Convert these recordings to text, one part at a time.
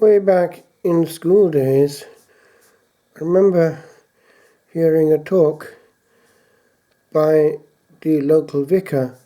Way back in school days, I remember hearing a talk by the local vicar,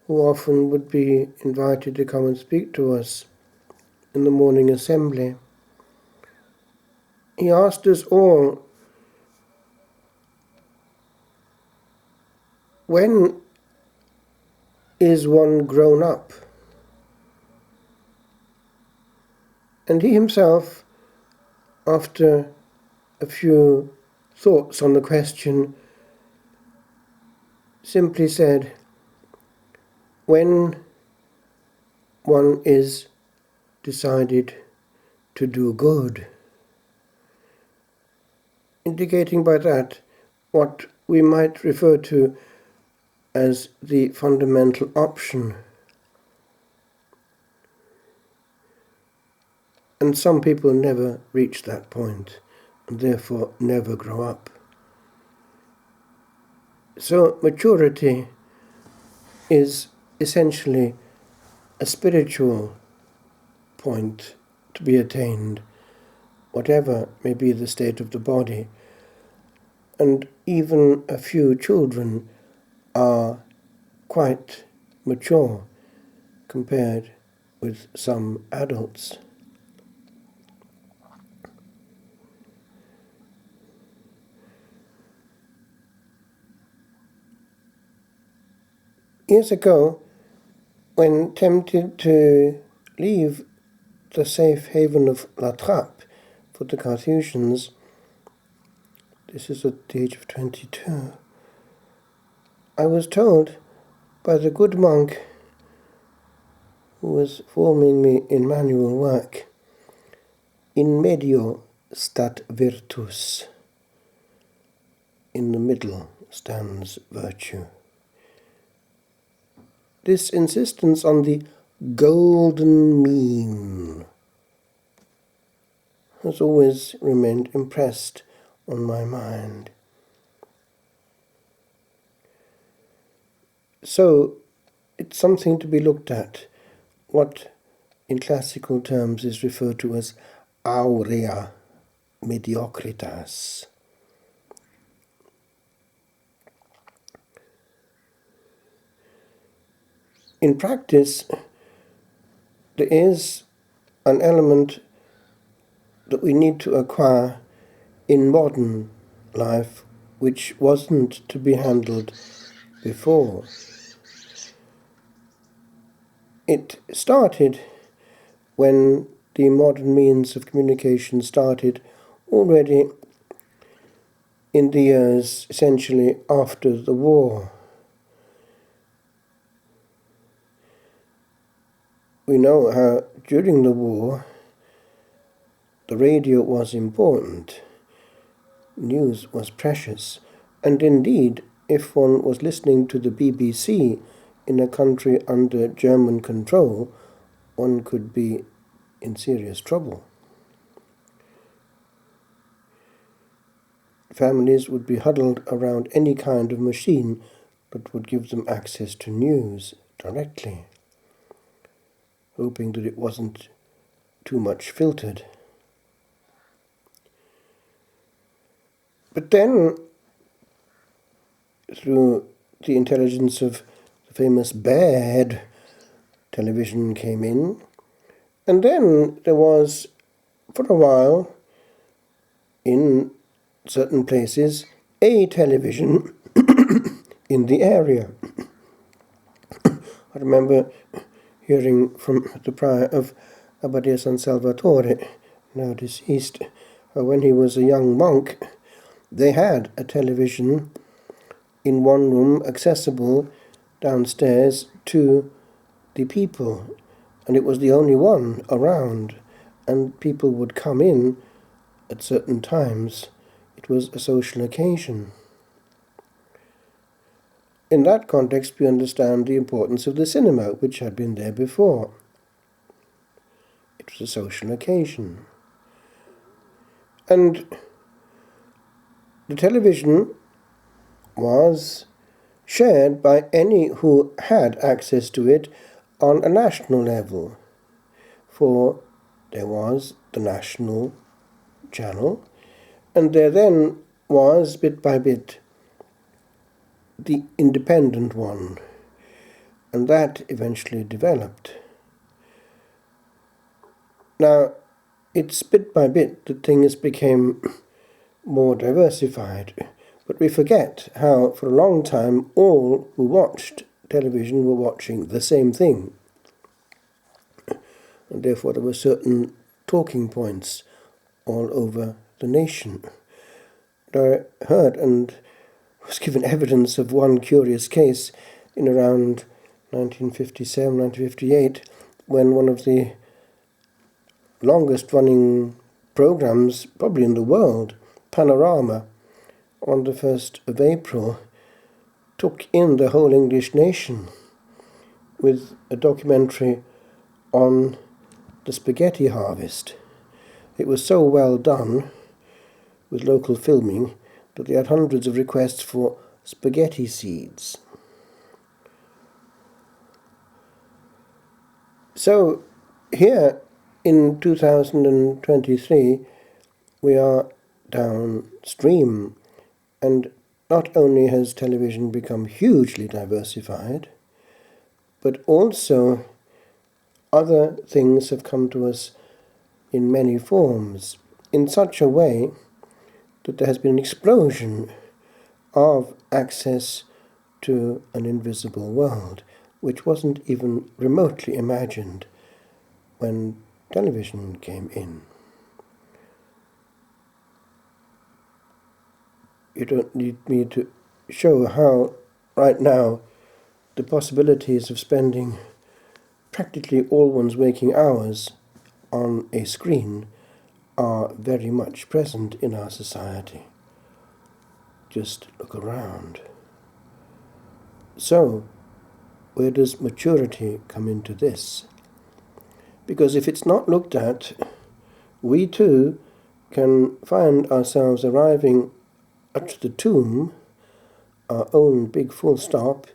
who often would be invited to come and speak to us in the morning assembly. He asked us all, when is one grown up? And he himself, after a few thoughts on the question, simply said, when one is decided to do good, indicating by that what we might refer to as the fundamental option. And some people never reach that point, and therefore never grow up. So maturity is essentially a spiritual point to be attained, whatever may be the state of the body. And even a few children are quite mature compared with some adults. Years ago, when tempted to leave the safe haven of La Trappe for the Carthusians, this is at the age of 22, I was told by the good monk who was forming me in manual work, in medio stat virtus, in the middle stands virtue. This insistence on the golden mean has always remained impressed on my mind. So it's something to be looked at, what in classical terms is referred to as aurea mediocritas. In practice, there is an element that we need to acquire in modern life which wasn't to be handled before. It started when the modern means of communication started already in the years essentially after the war. We know how during the war the radio was important, news was precious, and indeed if one was listening to the BBC in a country under German control, one could be in serious trouble. Families would be huddled around any kind of machine that would give them access to news directly, hoping that it wasn't too much filtered. But then, through the intelligence of the famous bad television came in, and then there was, for a while, in certain places, a television in the area. I remember hearing from the prior of Abbadia San Salvatore, now deceased, when he was a young monk, they had a television in one room accessible downstairs to the people, and it was the only one around, and people would come in at certain times. It was a social occasion. In that context, we understand the importance of the cinema, which had been there before. It was a social occasion. And the television was shared by any who had access to it on a national level. For there was the national channel, and there then was, bit by bit, the independent one, and that eventually developed. Now, it's bit by bit that things became more diversified, but we forget how for a long time all who watched television were watching the same thing, and therefore there were certain talking points all over the nation. I heard and was given evidence of one curious case in around 1957, 1958, when one of the longest running programs, probably in the world, Panorama, on the 1st of April, took in the whole English nation with a documentary on the spaghetti harvest. It was so well done with local filming that they had hundreds of requests for spaghetti seeds. So here in 2023 we are downstream, and not only has television become hugely diversified, but also other things have come to us in many forms, in such a way that there has been an explosion of access to an invisible world, which wasn't even remotely imagined when television came in. You don't need me to show how, right now, the possibilities of spending practically all one's waking hours on a screen are very much present in our society. Just look around. So, where does maturity come into this? Because if it's not looked at, we too can find ourselves arriving at the tomb, our own big full stop,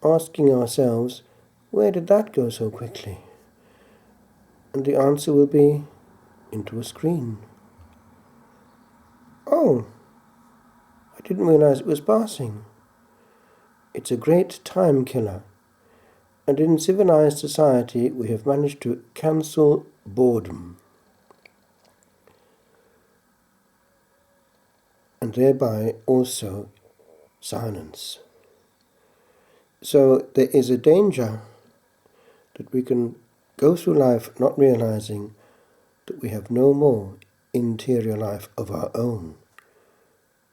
asking ourselves, where did that go so quickly? And the answer will be, into a screen. Oh, I didn't realize it was passing. It's a great time killer. And in civilized society, we have managed to cancel boredom, and thereby also silence. So there is a danger that we can go through life not realizing that we have no more interior life of our own,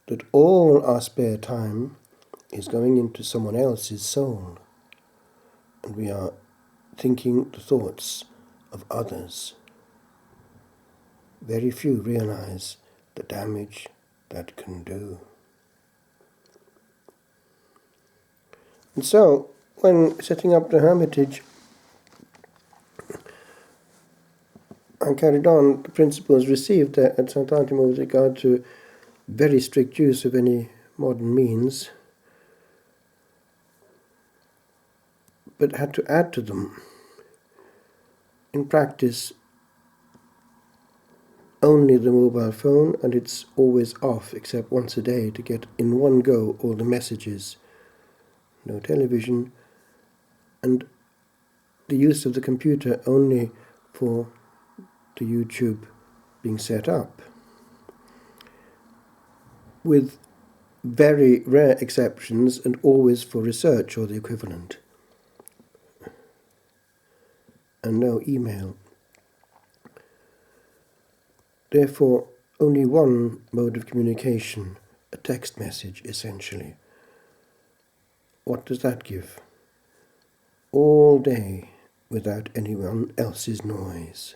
that all our spare time is going into someone else's soul, and we are thinking the thoughts of others. Very few realize the damage that can do. And so, when setting up the hermitage, I carried on the principles received at St. Antimo with regard to very strict use of any modern means, but had to add to them. In practice, only the mobile phone, and it's always off except once a day to get in one go all the messages. No television, and the use of the computer only for the YouTube being set up, with very rare exceptions and always for research or the equivalent, and no email. Therefore, only one mode of communication, a text message essentially. What does that give? All day without anyone else's noise.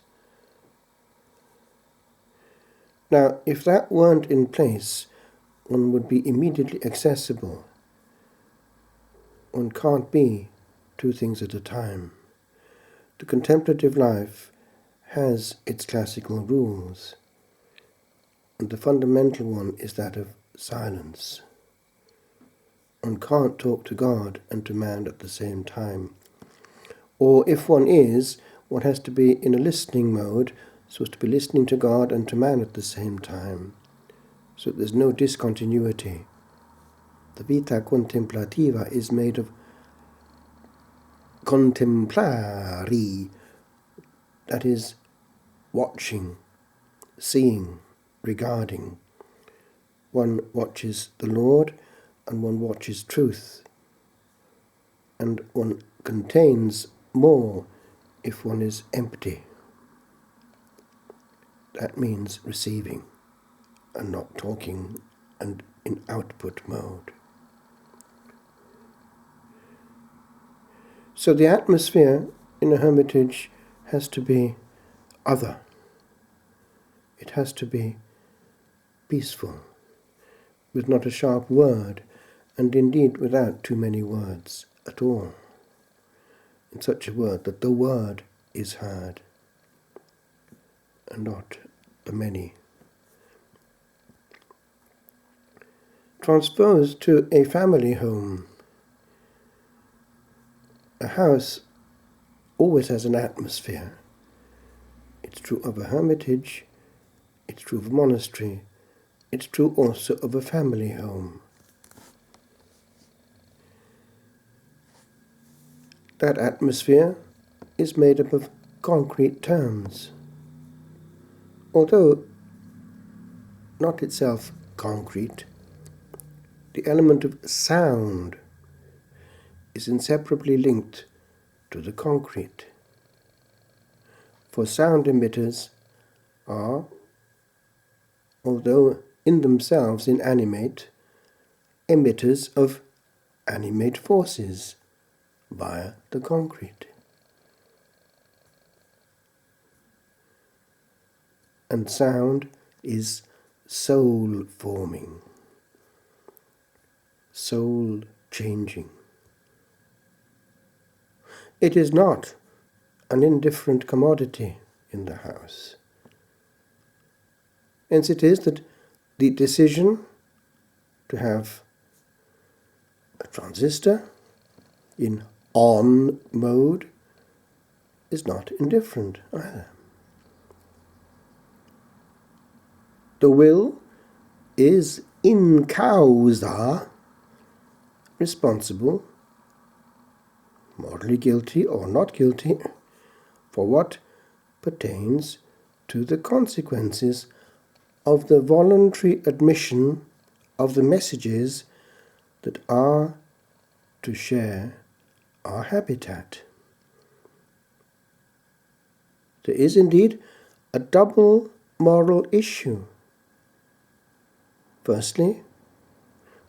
Now, if that weren't in place, one would be immediately accessible. One can't be two things at a time. The contemplative life has its classical rules, and the fundamental one is that of silence. One can't talk to God and to man at the same time. Or if one is, one has to be in a listening mode so as to be listening to God and to man at the same time, so that there's no discontinuity. The vita contemplativa is made of contemplari, that is, watching, seeing, regarding. One watches the Lord and one watches truth, and one contains more if one is empty. That means receiving and not talking and in output mode. So the atmosphere in a hermitage has to be other. It has to be peaceful, with not a sharp word, and indeed without too many words at all, in such a word that the word is heard, and not the many. Transposed to a family home, a house always has an atmosphere. It's true of a hermitage, it's true of a monastery, it's true also of a family home. That atmosphere is made up of concrete terms, although not itself concrete. The element of sound is inseparably linked to the concrete. For sound emitters are, although in themselves inanimate, emitters of animate forces via the concrete. And sound is soul-forming, soul-changing. It is not an indifferent commodity in the house. Hence it is that the decision to have a transistor in on mode is not indifferent either. The will is in causa responsible, morally guilty or not guilty, for what pertains to the consequences of the voluntary admission of the messages that are to share our habitat. There is indeed a double moral issue. Firstly,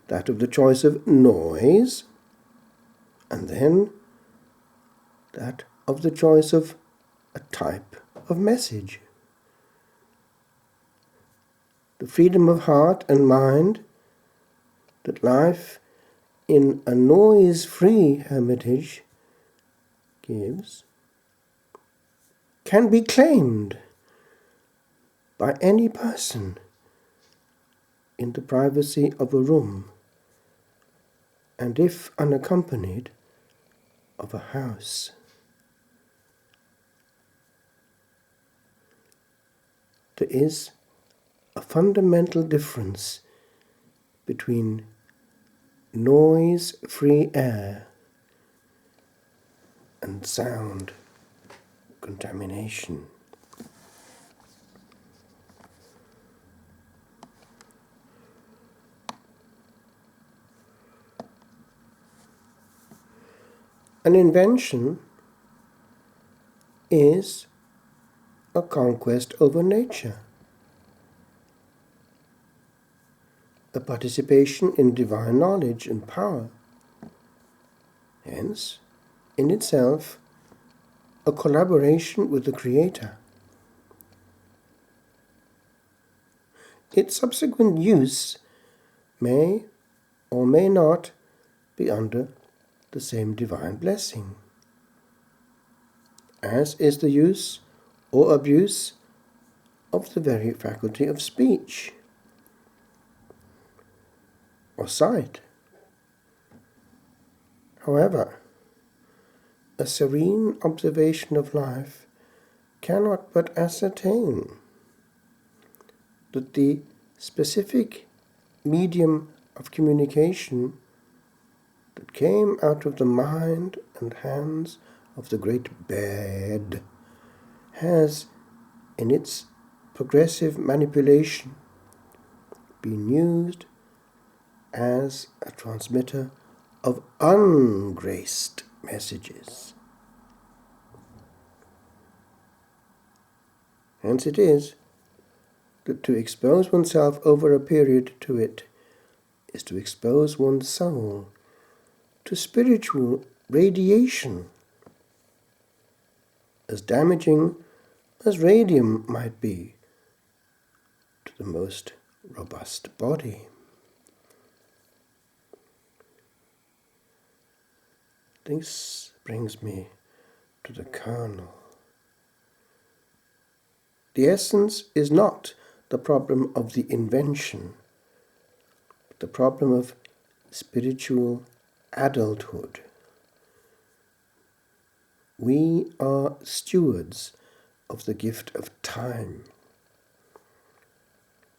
that of the choice of noise, and then that of the choice of a type of message. The freedom of heart and mind that life in a noise-free hermitage gives can be claimed by any person in the privacy of a room, and if unaccompanied, of a house. There is a fundamental difference between noise-free air and sound contamination. An invention is a conquest over nature, a participation in divine knowledge and power, hence, in itself, a collaboration with the Creator. Its subsequent use may or may not be under the same divine blessing, as is the use or abuse of the very faculty of speech or sight. However, a serene observation of life cannot but ascertain that the specific medium of communication that came out of the mind and hands of the great Bed has, in its progressive manipulation, been used as a transmitter of ungraced messages. Hence it is that to expose oneself over a period to it is to expose one's soul to spiritual radiation, as damaging as radium might be to the most robust body. This brings me to the kernel. The essence is not the problem of the invention, but the problem of spiritual adulthood. We are stewards of the gift of time.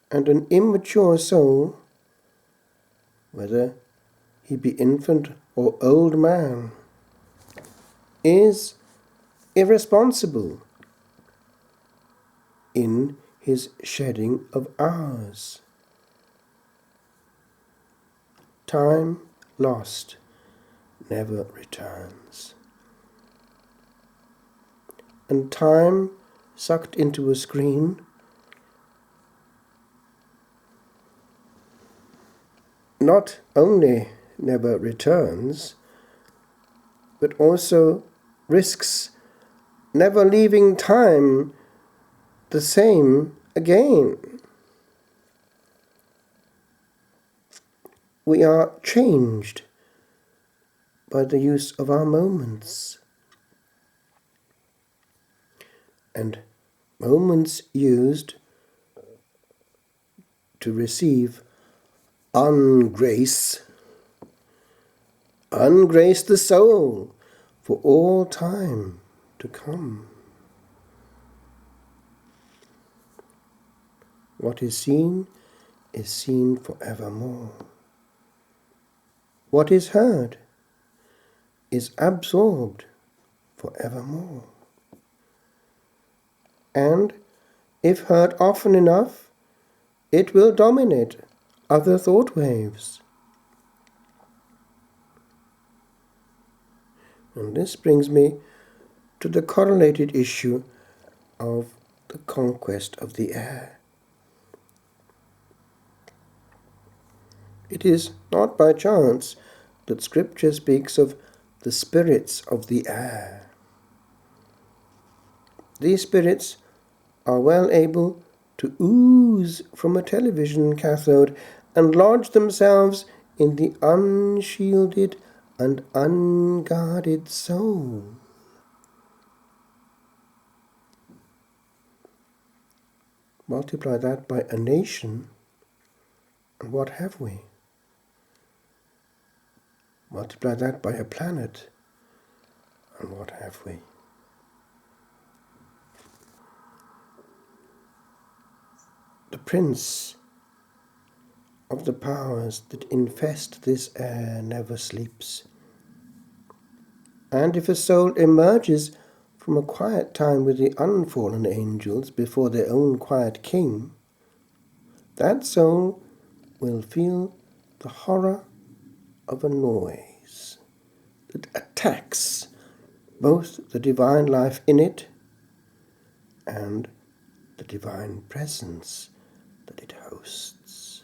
And an immature soul, whether he be infant or old man, is irresponsible in his shedding of hours. Time lost never returns. And time sucked into a screen not only never returns, but also risks never leaving time the same again. We are changed by the use of our moments. And moments used to receive ungrace the soul for all time to come. What is seen forevermore. What is heard is absorbed forevermore. And if heard often enough, it will dominate other thought waves. And this brings me to the correlated issue of the conquest of the air. It is not by chance that Scripture speaks of the spirits of the air. These spirits are well able to ooze from a television cathode and lodge themselves in the unshielded and unguarded soul. Multiply that by a nation, and what have we? Multiply that by a planet, and what have we? The prince of the powers that infest this air never sleeps. And if a soul emerges from a quiet time with the unfallen angels before their own quiet king, that soul will feel the horror of a noise that attacks both the divine life in it and the divine presence that it hosts.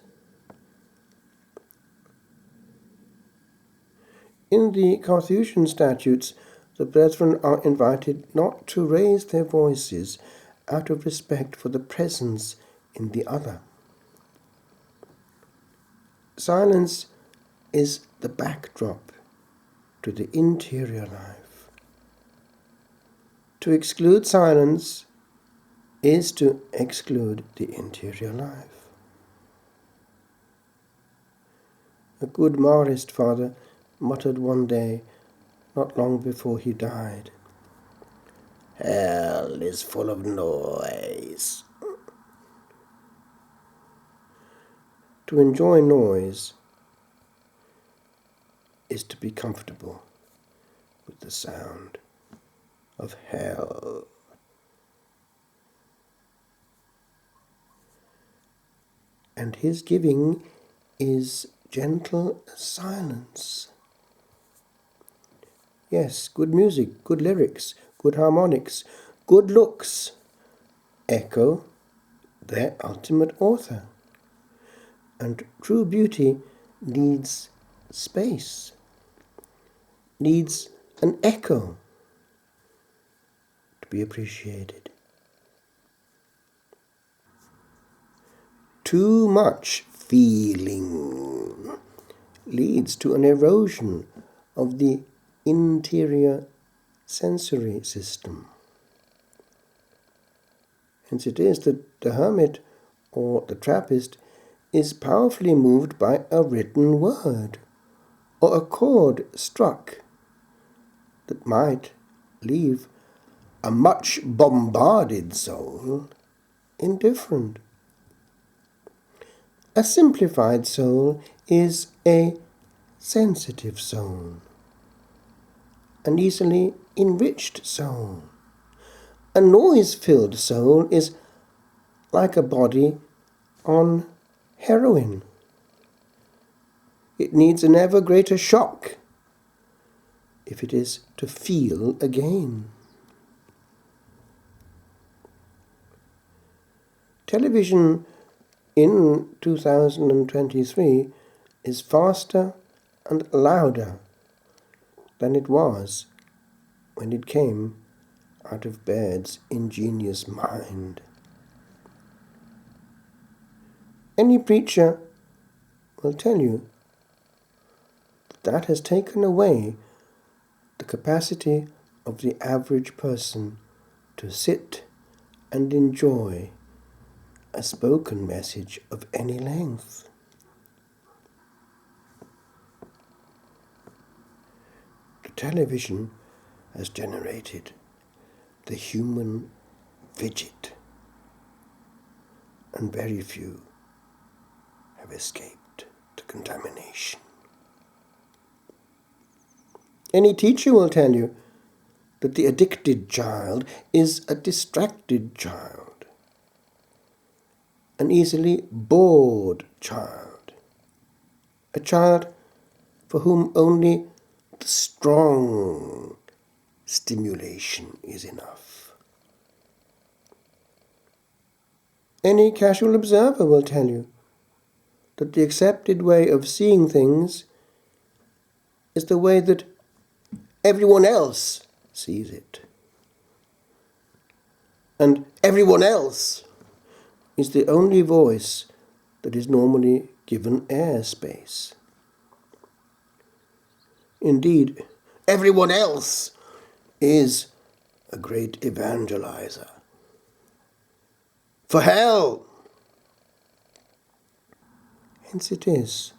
In the Carthusian statutes, the brethren are invited not to raise their voices out of respect for the presence in the other. Silence is the backdrop to the interior life. To exclude silence is to exclude the interior life. A good Marist father muttered one day, not long before he died, Hell is full of noise. To enjoy noise is to be comfortable with the sound of hell. And his giving is gentle silence. Yes, good music, good lyrics, good harmonics, good looks echo their ultimate author. And true beauty needs space, needs an echo to be appreciated. Too much feeling leads to an erosion of the interior sensory system. Hence it is that the hermit or the Trappist is powerfully moved by a written word or a chord struck that might leave a much bombarded soul indifferent. A simplified soul is a sensitive soul, an easily enriched soul. A noise-filled soul is like a body on heroin. It needs an ever greater shock if it is to feel again. Television in 2023 is faster and louder than it was when it came out of Baird's ingenious mind. Any preacher will tell you that has taken away the capacity of the average person to sit and enjoy a spoken message of any length. The television has generated the human fidget, and very few have escaped the contamination. Any teacher will tell you that the addicted child is a distracted child, an easily bored child, a child for whom only the strong stimulation is enough. Any casual observer will tell you that the accepted way of seeing things is the way that everyone else sees it. And everyone else is the only voice that is normally given airspace. Indeed, everyone else is a great evangelizer. For hell! Hence it is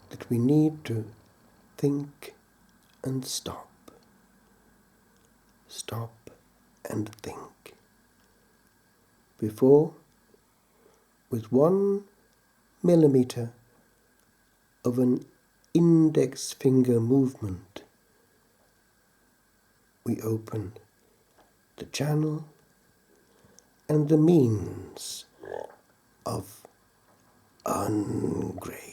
that we need to think and stop. Stop and think. Before, with 1 millimeter of an index finger movement, we open the channel and the means of ungratefulness.